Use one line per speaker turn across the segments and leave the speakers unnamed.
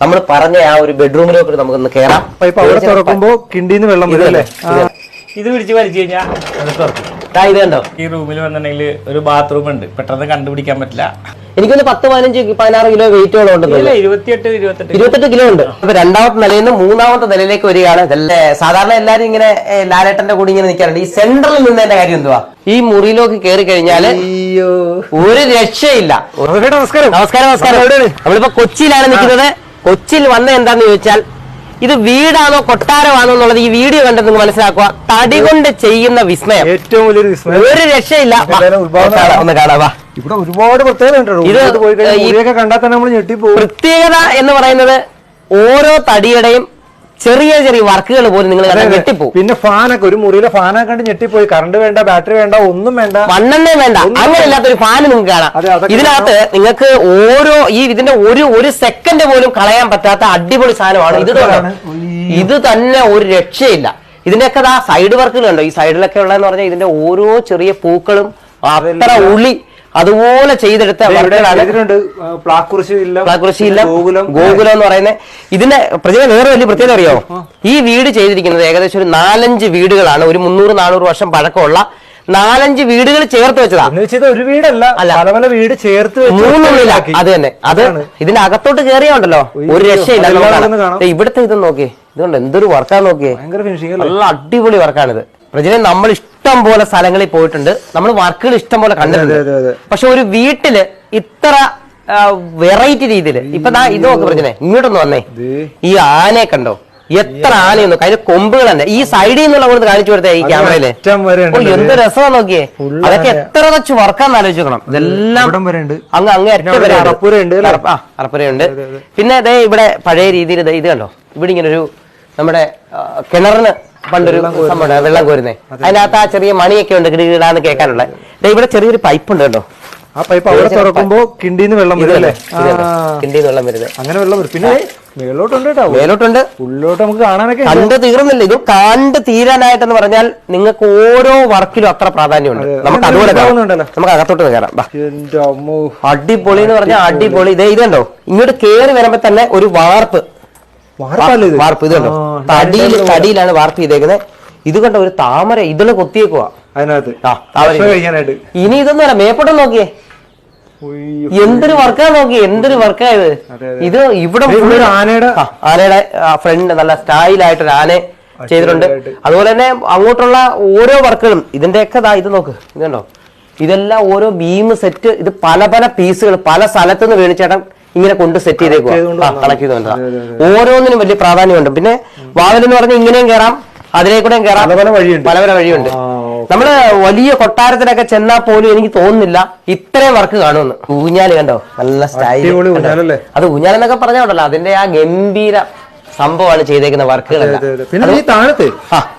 നമ്മൾ പറഞ്ഞ ആ ഒരു ബെഡ്റൂമിലേക്ക് നമുക്കൊന്ന് കയറാം.
അവിടെ തുറക്കുമ്പോ കിണ്ടിന്ന് വെള്ളം വരും.
ഇത് പിടിച്ച് വലിച്ചു കഴിഞ്ഞാൽ
ഇത് കണ്ടോ,
ഈ റൂമിൽ വന്നിട്ടുണ്ടെങ്കിൽ ഒരു ബാത്റൂം ഉണ്ട്, പെട്ടെന്ന് കണ്ടുപിടിക്കാൻ പറ്റില്ല.
എനിക്കൊന്ന് 10-15-16 കിലോ വെയിറ്റോളം ഉണ്ടെന്നില്ല, 28 കിലോ ഉണ്ട്. അപ്പൊ രണ്ടാമത്തെ നിലയിൽ നിന്ന് മൂന്നാമത്തെ നിലയിലേക്ക് വരികയാണ്. സാധാരണ എല്ലാരും ഇങ്ങനെ ലാലേട്ടന്റെ കൂടി ഇങ്ങനെ നിൽക്കാറുണ്ട്. ഈ സെൻട്രലിൽ നിന്നതിന്റെ കാര്യം എന്തുവാ, ഈ മുറിയിലേക്ക് കയറി കഴിഞ്ഞാല് ഒരു രക്ഷയില്ല.
നമസ്കാരം.
നമ്മളിപ്പോ കൊച്ചിയിലാണ് നിൽക്കുന്നത്. കൊച്ചിയിൽ വന്ന എന്താന്ന് ചോദിച്ചാൽ, ഇത് വീടാണോ കൊട്ടാരമാണോ എന്നുള്ളത് ഈ വീഡിയോ കണ്ട് നിങ്ങൾ മനസ്സിലാക്കുക. തടി കൊണ്ട് ചെയ്യുന്ന വിസ്മയം,
ഏറ്റവും വലിയൊരു വിസ്മയം,
ഒരു രക്ഷയില്ല. ഒന്ന് കാണാവാ,
ഇവിടെ ഒരുപാട് പ്രത്യേകത കണ്ടാൽ തന്നെ നമ്മൾ ഞെട്ടിപ്പോ.
പ്രത്യേകത എന്ന് പറയുന്നത് ഓരോ തടിയുടെയും ചെറിയ ചെറിയ വർക്കുകൾ പോലും നിങ്ങൾ ഞെട്ടിപ്പോവും.
പിന്നെ ഫാനൊക്കെ, ഒരു മുറിയിലെ ഫാനൊക്കെ കണ്ട് ഞെട്ടിപ്പോയി. കറണ്ട് വേണ്ട, ബാറ്ററി വേണ്ട, ഒന്നും വേണ്ട,
മണ്ണെണ്ണ വേണ്ട, അങ്ങനെ ഇല്ലാത്തൊരു ഫാന് നിങ്ങൾക്ക് കാണാം. ഇതിനകത്ത് നിങ്ങൾക്ക് ഇതിന്റെ ഒരു സെക്കൻഡ് പോലും കളയാൻ പറ്റാത്ത അടിപൊളി സാധനമാണ് ഇത്. ഇത് തന്നെ ഒരു രക്ഷയില്ല. ഇതിന്റെയൊക്കെ സൈഡ് വർക്കുകൾ ഉണ്ടോ, ഈ സൈഡിലൊക്കെ ഉള്ളതെന്ന് പറഞ്ഞാൽ ഇതിന്റെ ഓരോ ചെറിയ പൂക്കളും അത്ര ഉള്ളി അതുപോലെ ചെയ്തെടുത്ത ഗോകുലം എന്ന് പറയുന്നത്. ഇതിന്റെ വേറെ വലിയ പ്രത്യേകത അറിയോ, ഈ വീട് ചെയ്തിരിക്കുന്നത് ഏകദേശം ഒരു 4-5 വീടുകളാണ്. ഒരു 300-400 വർഷം പഴക്കമുള്ള 4-5 വീടുകൾ ചേർത്ത് വെച്ചതാ.
ഒരു വീടല്ല, പല വീട് ചേർത്ത്
3 നില. അത് തന്നെ, അത് ഇതിന്റെ അകത്തോട്ട് കയറിയുണ്ടല്ലോ ഒരു രക്ഷയില്ല. ഇവിടുത്തെ ഇത് നോക്കിയേ, ഇതുകൊണ്ട് എന്തൊരു വർക്കാന്ന് നോക്കിയേ, നല്ല അടിപൊളി വർക്കാണിത്. പ്രജനെ നമ്മൾ ഇഷ്ടം പോലെ സ്ഥലങ്ങളിൽ പോയിട്ടുണ്ട്, നമ്മൾ വർക്കുകൾ ഇഷ്ടം പോലെ കണ്ടിട്ടുണ്ട്. പക്ഷെ ഒരു വീട്ടില് ഇത്ര വെറൈറ്റി രീതിയിൽ ഇപ്പൊ ഇത് നോക്ക് പ്രജനെ, ഇങ്ങോട്ടൊന്ന് വന്നേ. ഈ ആനയെ കണ്ടോ, എത്ര ആനയൊന്നും, അതിന്റെ കൊമ്പുകൾ തന്നെ ഈ സൈഡിൽ നിന്നുള്ള കൊണ്ട് കാണിച്ചു കൊടുത്തേ ഈ ക്യാമറയില്. എന്ത് രസമാണ് നോക്കിയേ, അതൊക്കെ എത്ര വെച്ച് വർക്കാന്ന് ആലോചിക്കണം. ഇതെല്ലാം അങ്ങ് അറപ്പുരയുണ്ട്. പിന്നെ അതെ ഇവിടെ പഴയ രീതിയിൽ ഇത് കണ്ടോ, ഇവിടെ ഇങ്ങനെ ഒരു നമ്മുടെ കിണറിന് പണ്ടൊരു സംഭവം വെള്ളം കോരുന്നേ, അതിനകത്ത് ആ ചെറിയ മണിയൊക്കെ ഉണ്ട് കിടാന്ന് കേൾക്കാനുള്ള. ഇവിടെ ചെറിയൊരു പൈപ്പ് ഉണ്ട് കേട്ടോ,
ആ പൈപ്പ് അവിടെ തുറക്കുമ്പോ കിണ്ടിന്ന് വെള്ളം വരും.
കിണ്ടിന്ന് വെള്ളം വരുന്നത്,
അങ്ങനെ വെള്ളം വരും. പിന്നെ
മേലോട്ടുണ്ട്,
ഉള്ളോട്ട് നമുക്ക് കാണാനൊക്കെ
കണ്ട് തീർന്നില്ല. ഇത് കണ്ട് തീരാനായിട്ടെന്ന് പറഞ്ഞാൽ നിങ്ങൾക്ക് ഓരോ വർക്കിലും അത്ര പ്രാധാന്യമുണ്ട്. നമുക്ക് അതുപോലെ നമുക്ക് അകത്തോട്ട് കയറാം. അടിപൊളി എന്ന് പറഞ്ഞാൽ അടിപൊളി. ഇത് കണ്ടോ, ഇങ്ങോട്ട് കയറി വരുമ്പോ തന്നെ ഒരു വാർപ്പ് ഇത് കണ്ടോ, തടിയിലാണ് വാർപ്പ് ചെയ്തേക്കുന്നത്. ഇത് കണ്ടോ, ഒരു താമര ഇതില് കൊത്തിയേക്കുവാ അതിനകത്ത്. ഇനി ഇതൊന്നും അല്ല, മേപ്പോട്ട് നോക്കിയേ, എന്തൊരു വർക്കാ നോക്കിയേ, എന്തൊരു വർക്കാ ഇത്. ഇത് ഇവിടെ ആനയുടെ ഫ്രണ്ട് നല്ല സ്റ്റൈലായിട്ടൊരു ആന ചെയ്തിട്ടുണ്ട്. അതുപോലെ തന്നെ അങ്ങോട്ടുള്ള ഓരോ വർക്കുകളും ഇതിന്റെയൊക്കെ ഇത് നോക്ക്, ഇത് കണ്ടോ, ഇതെല്ലാം ഓരോ ബീം സെറ്റ്. ഇത് പല പല പീസുകൾ പല സ്ഥലത്തുനിന്ന് വേണിച്ചേട്ടൻ ഇങ്ങനെ കൊണ്ട് സെറ്റ് ചെയ്തേക്കുക, കണക്ട് ചെയ്തുകൊണ്ടാ. ഓരോന്നിനും വലിയ പ്രാധാന്യമുണ്ട്. പിന്നെ വാതിലെന്ന് പറഞ്ഞാൽ ഇങ്ങനെയും കയറാം, അതിലേക്കൂടെയും കയറാം, പല പല വഴിയുണ്ട്. നമ്മള് വലിയ കൊട്ടാരത്തിലൊക്കെ ചെന്നാൽ പോലും എനിക്ക് തോന്നുന്നില്ല ഇത്രയും വർക്ക് കാണുമെന്ന്. ഊഞ്ഞാല് കണ്ടോ, നല്ല സ്റ്റൈൽ. അത് ഊഞ്ഞാലെന്നൊക്കെ പറഞ്ഞോണ്ടല്ലോ, അതിന്റെ ആ ഗംഭീര സംഭവമാണ് ചെയ്തേക്കുന്ന വർക്കുകളെല്ലാം.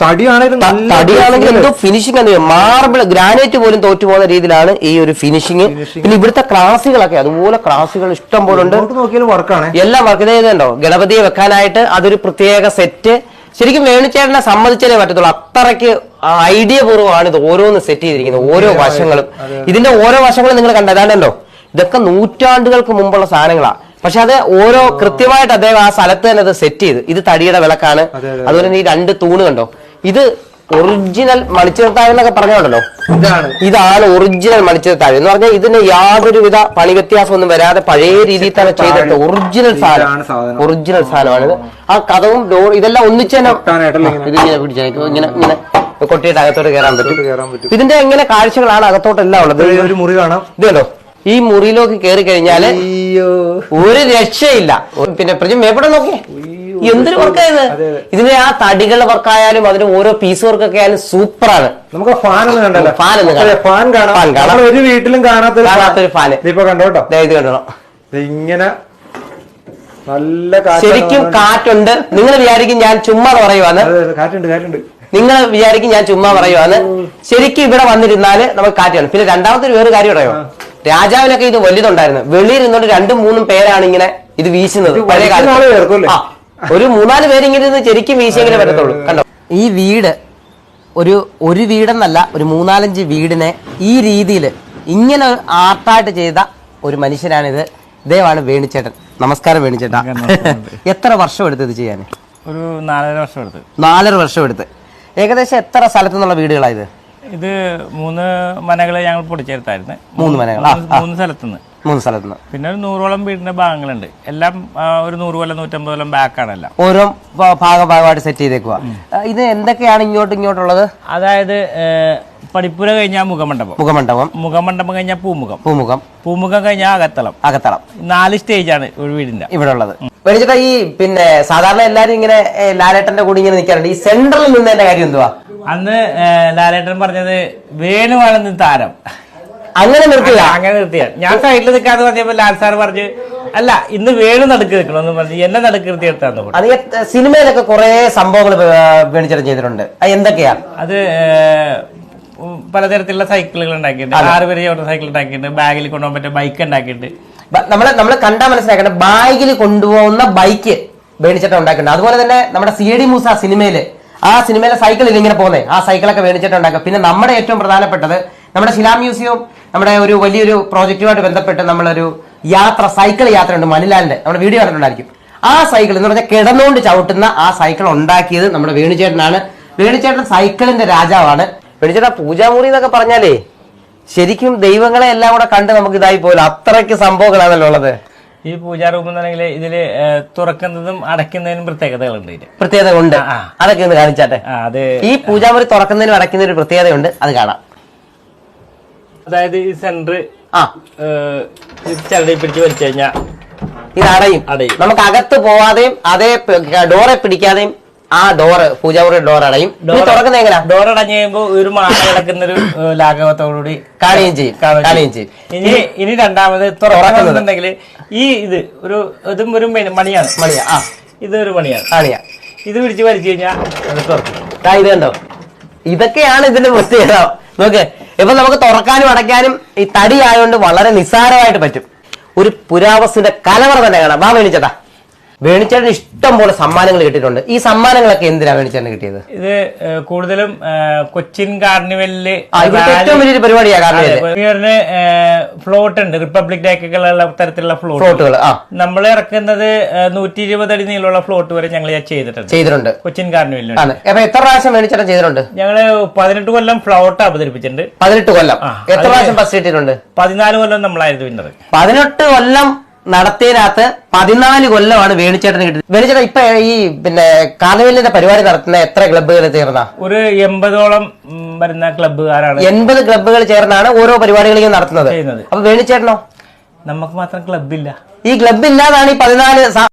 തടിയാണെങ്കിൽ എന്തോ ഫിനിഷിംഗ്, മാർബിൾ ഗ്രാനൈറ്റ് പോലും തോറ്റു പോകുന്ന രീതിയിലാണ് ഈ ഒരു ഫിനിഷിങ്. പിന്നെ ഇവിടുത്തെ ക്ലാസുകളൊക്കെ അതുപോലെ ക്ലാസുകൾ ഇഷ്ടം പോലെ ഉണ്ട്. എല്ലാം വർക്ക് ചെയ്തോ, ഗണപതിയെ വെക്കാനായിട്ട് അതൊരു പ്രത്യേക സെറ്റ്. ശരിക്കും വേണുചേട്ടനെ സമ്മതിച്ചാലേ പറ്റത്തുള്ളൂ, അത്രയ്ക്ക് ഐഡിയ പൂർവ്വമാണ് ഇത് ഓരോന്ന് സെറ്റ് ചെയ്തിരിക്കുന്നത്. ഓരോ വശങ്ങളും, ഇതിന്റെ ഓരോ വശങ്ങളും നിങ്ങൾ കണ്ടതാണല്ലോ, ഇതൊക്കെ നൂറ്റാണ്ടുകൾക്ക് മുമ്പുള്ള സാധനങ്ങളാ. പക്ഷെ അത് ഓരോ കൃത്യമായിട്ട് അദ്ദേഹം ആ സ്ഥലത്ത് തന്നെ അത് സെറ്റ് ചെയ്ത്. ഇത് തടിയുടെ വിളക്കാണ്. അതുപോലെ തന്നെ ഈ 2 തൂണ് കണ്ടോ, ഇത് ഒറിജിനൽ മണിച്ചിരത്താഴ് എന്നൊക്കെ പറഞ്ഞോണ്ടല്ലോ, ഇതാണ് ഒറിജിനൽ മണിച്ചിരത്താഴ് എന്ന് പറഞ്ഞാൽ. ഇതിന് യാതൊരുവിധ പണി വ്യത്യാസം ഒന്നും വരാതെ പഴയ രീതിയിൽ തന്നെ ചെയ്തിട്ട് ഒറിജിനൽ സാധനമാണിത്. ആ കഥവും ഡോർ ഇതെല്ലാം ഒന്നിച്ച് തന്നെ ഇതിങ്ങനെ പിടിച്ചേക്കും, ഇങ്ങനെ കൊട്ടിയിട്ട് അകത്തോട്ട് കയറാൻ പറ്റും. ഇതിന്റെ എങ്ങനെ കാഴ്ചകളാണ് അകത്തോട്ടെല്ലാം ഉള്ളത്.
ഒരു മുറി കാണാം,
ഇത് കണ്ടോ, ഈ മുറിയിലേക്ക് കയറി കഴിഞ്ഞാല് ഒരു രക്ഷയില്ല. പിന്നെ എവിടെ നോക്കിയേ, എന്തൊരു വർക്കായത്. ഇതിന്റെ ആ തടികളുടെ വർക്കായാലും അതിന്റെ ഓരോ പീസ് വർക്കൊക്കെ ആയാലും സൂപ്പറാണ്.
നമുക്ക് ഫാൻ കാണാം, ഒരു വീട്ടിലും കാണാത്തൊരു ഫാൻ ഇപ്പൊ കണ്ടോട്ടോ. ഇത് കണ്ടോ, ഇങ്ങനെ നല്ല
ശരിക്കും കാറ്റുണ്ട്. നിങ്ങൾ വിചാരിക്കും ഞാൻ ചുമ്മാ പറയുവാന്ന്, നിങ്ങൾ വിചാരിക്കും ഞാൻ ചുമ്മാ പറയുവാന്ന്. ശരിക്കും ഇവിടെ വന്നിരുന്നാല് നമുക്ക് കാറ്റാണ്. പിന്നെ രണ്ടാമത്തെ വേറെ കാര്യം അറിയോ, രാജാവിനൊക്കെ ഇത് വലുതുണ്ടായിരുന്നു. വെളിയിൽ നിന്നോണ്ട് 2-3 പേരാണ് ഇങ്ങനെ ഇത് വീശുന്നത്. പഴയ കാലത്ത് ഒരു 3-4 പേരിങ്ങനെ ശരിക്കും വീശിയെങ്കിലേ പറ്റത്തുള്ളൂ. കണ്ടോ, ഈ വീട് ഒരു വീടെന്നല്ല, ഒരു 3-4 വീടിനെ ഈ രീതിയിൽ ഇങ്ങനെ ആർട്ടായിട്ട് ചെയ്ത ഒരു മനുഷ്യനാണിത്. ഇദ്ദേഹമാണ് വേണുചേട്ടൻ. നമസ്കാരം വേണിച്ചേട്ടാ. എത്ര വർഷം എടുത്ത് ഇത് ചെയ്യാൻ?
ഒരു 4.5 വർഷം എടുത്ത്.
4.5 വർഷം എടുത്ത്. ഏകദേശം എത്ര സ്ഥലത്തു നിന്നുള്ള വീടുകളായത്?
ഇത് 3 മനകള് ഞങ്ങൾ പൊടിച്ചെടുത്തായിരുന്നു.
3 മനകൾ
3 സ്ഥലത്തുനിന്ന്.
3 സ്ഥലത്തുനിന്ന്.
പിന്നെ ഒരു 100ഓളം വീടിന്റെ ഭാഗങ്ങളുണ്ട്. എല്ലാം ഒരു 100 കൊല്ലം 150 കൊല്ലം ബാക്കാണ് എല്ലാം.
ഓരോ ഭാഗമായിട്ട് സെറ്റ് ചെയ്തേക്കുക. ഇത് എന്തൊക്കെയാണ് ഇങ്ങോട്ടുള്ളത്?
അതായത് പടിപ്പുര കഴിഞ്ഞാൽ മുഖമണ്ഡപം കഴിഞ്ഞാൽ പൂമുഖം കഴിഞ്ഞാൽ അകത്തളം 4 സ്റ്റേജാണ് ഒരു വീടിന്റെ
ഇവിടെ ഉള്ളത്. വേണിച്ചേട്ടാ, ഈ പിന്നെ സാധാരണ എല്ലാരും ഇങ്ങനെ ലാലേട്ടന്റെ കൂടി ഇങ്ങനെ നിൽക്കാറുണ്ട്. ഈ സെന്ററിൽ നിന്നതിന്റെ കാര്യം എന്തുവാ?
അന്ന് ലാലേട്ടൻ പറഞ്ഞത് വേണുവാണെന്ന് താരം,
അങ്ങനെ
നിർത്തിയാണ്. ഞാൻ സൈഡിൽ നിൽക്കാന്ന് പറഞ്ഞപ്പോ ലാൽ സാർ പറഞ്ഞു അല്ല ഇന്ന് വേണു നടുക്ക് നിൽക്കണമെന്ന് പറഞ്ഞു എന്നെ നടുക്ക് നിർത്തി എടുത്താന്ന് പറഞ്ഞു.
അത് സിനിമയിലൊക്കെ കുറെ സംഭവങ്ങൾ വേണിച്ചേട്ടൻ ചെയ്തിട്ടുണ്ട്. എന്തൊക്കെയാ?
അത് പലതരത്തിലുള്ള സൈക്കിളുകൾ ഉണ്ടാക്കിയിട്ടുണ്ട്. 6 പേര് ചവിട്ടുന്ന സൈക്കിൾ ഉണ്ടാക്കിയിട്ടുണ്ട്. ബാഗിൽ കൊണ്ടുപോകാൻ പറ്റിയ ബൈക്ക് ഉണ്ടാക്കിയിട്ടുണ്ട്.
നമ്മള് കണ്ടാൽ മനസ്സിലാക്കേണ്ട ബാഗിൽ കൊണ്ടുപോകുന്ന ബൈക്ക് വേണിച്ചേട്ടൻ ഉണ്ടാക്കിയിട്ടുണ്ട്. അതുപോലെ തന്നെ നമ്മുടെ CD മൂസ സിനിമയിലെ സൈക്കിളിൽ ഇങ്ങനെ പോകുന്നേ ആ സൈക്കിളൊക്കെ വേണിച്ചേട്ടൻ ഉണ്ടാക്കുക. പിന്നെ നമ്മുടെ ഏറ്റവും പ്രധാനപ്പെട്ടത് നമ്മുടെ ശിലാ മ്യൂസിയം നമ്മുടെ ഒരു വലിയൊരു പ്രോജക്റ്റുമായിട്ട് ബന്ധപ്പെട്ട് നമ്മളൊരു സൈക്കിൾ യാത്ര ഉണ്ട് മണിലാലിന്റെ. നമ്മുടെ വീഡിയോ കണ്ടിട്ടുണ്ടായിരിക്കും. ആ സൈക്കിൾ എന്ന് പറഞ്ഞാൽ കിടന്നുകൊണ്ട് ചവിട്ടുന്ന ആ സൈക്കിൾ ഉണ്ടാക്കിയത് നമ്മുടെ വേണിച്ചേട്ടനാണ്. വേണിച്ചേട്ടൻ സൈക്കിളിന്റെ രാജാവാണ്. വേണിച്ചേട്ടാ, പൂജാമുറി എന്നൊക്കെ പറഞ്ഞാലേ ശരിക്കും ദൈവങ്ങളെ എല്ലാം കൂടെ കണ്ട് നമുക്ക് ഇതായി പോലും അത്രയ്ക്ക് സംഭവങ്ങളാണല്ലോ ഉള്ളത്.
ഈ പൂജാ റൂം എന്നുണ്ടെങ്കിൽ ഇതില് തുറക്കുന്നതും അടയ്ക്കുന്നതിനും പ്രത്യേകതകളുണ്ട്.
പ്രത്യേകത ഉണ്ട്. അതൊക്കെ ഒന്ന് കാണിച്ചാട്ടെ.
അത്
ഈ പൂജാമുറി തുറക്കുന്നതിനും അടയ്ക്കുന്നതിന് ഒരു പ്രത്യേകതയുണ്ട്, അത് കാണാം.
അതായത് ഈ സെന്റർ ചരടി പിടിച്ച് വലിച്ചു കഴിഞ്ഞാൽ
ഇത് അടയും. നമുക്ക് അകത്ത് പോവാതെയും അതേ ഡോറെ പിടിക്കാതെയും ആ ഡോറ് പൂജാമുറി ഡോർ അടയും. തുറക്കുന്ന എങ്ങനെയാ?
ഡോർ അടഞ്ഞു കഴിയുമ്പോ ഒരു മാല കിടക്കുന്ന ഒരു ലാഘവത്തോടുകൂടി
കാണുകയും ചെയ്യും.
ഇനി രണ്ടാമത് തുറക്കുന്നുണ്ടെങ്കിൽ ഈ ഇതും ഒരു മണിയാണ്. ഇതൊരു മണിയാണ്. ഇത് പിടിച്ച് വലിച്ചു കഴിഞ്ഞാൽ അത് തുറക്കും.
ഇത് കണ്ടോ? ഇതൊക്കെയാണ് ഇതിന്റെ പ്രത്യേകത. നോക്ക്, ഇപ്പൊ നമുക്ക് തുറക്കാനും അടയ്ക്കാനും ഈ തടി ആയതുകൊണ്ട് വളരെ നിസ്സാരമായിട്ട് പറ്റും. ഒരു പുരാവസ്തുവിന്റെ കലവറ തന്നെ കാണാം. വാ വേണിച്ചേട്ടാ. വേണിച്ചേട്ടൻ ഇഷ്ടം പോലെ സമ്മാനങ്ങൾ കിട്ടിയിട്ടുണ്ട്. ഈ സമ്മാനങ്ങളൊക്കെ എന്തിനാ വേണിച്ചേട്ടന് കിട്ടിയത്?
ഇത് കൂടുതലും കൊച്ചിൻ കാർണിവലില്
ഏറ്റവും വലിയൊരു പരിപാടിയാണ് കാർണിവലിന്.
ഫ്ലോട്ട് ഉണ്ട്. റിപ്പബ്ലിക് ഡേക്കുള്ള തരത്തിലുള്ള ഫ്ലോട്ടുകൾ നമ്മൾ ഇറക്കുന്നത് 120 അടി നീളമുള്ള ഫ്ലോട്ട് വരെ ഞങ്ങൾ ചെയ്തിട്ടുണ്ട് കൊച്ചിൻ കാർണിവലിൽ.
അപ്പൊ എത്ര പ്രാവശ്യം വേണിച്ചേട്ടൻ ചെയ്തിട്ടുണ്ട്?
ഞങ്ങള് 18 കൊല്ലം ഫ്ലോട്ട് അവതരിപ്പിച്ചിട്ടുണ്ട്.
18 കൊല്ലം. എത്ര പ്രാവശ്യം ഫസ്റ്റ് കിട്ടിയിട്ടുണ്ട്?
14 കൊല്ലം നമ്മളായിരുന്നു വിന്നർ.
18 കൊല്ലം നടത്തിയതിനകത്ത് 14 കൊല്ലമാണ് വേണിച്ചേട്ടന് കിട്ടിയത്. വേണിച്ചേട്ടൻ ഇപ്പൊ ഈ പിന്നെ കാർണിവലിന്റെ പരിപാടി നടത്തുന്ന എത്ര ക്ലബ്ബുകൾ ചേർന്ന?
ഒരു 80ഓളം വരുന്ന ക്ലബ്ബുകാരാണ്.
80 ക്ലബ്ബുകൾ ചേർന്നാണ് ഓരോ പരിപാടികളും നടത്തുന്നത്. അപ്പൊ വേണിച്ചേട്ടനോ?
നമുക്ക് മാത്രം ക്ലബ്ബില്ല.
ഈ ക്ലബ്ബ് ഇല്ലാതാണ് ഈ 14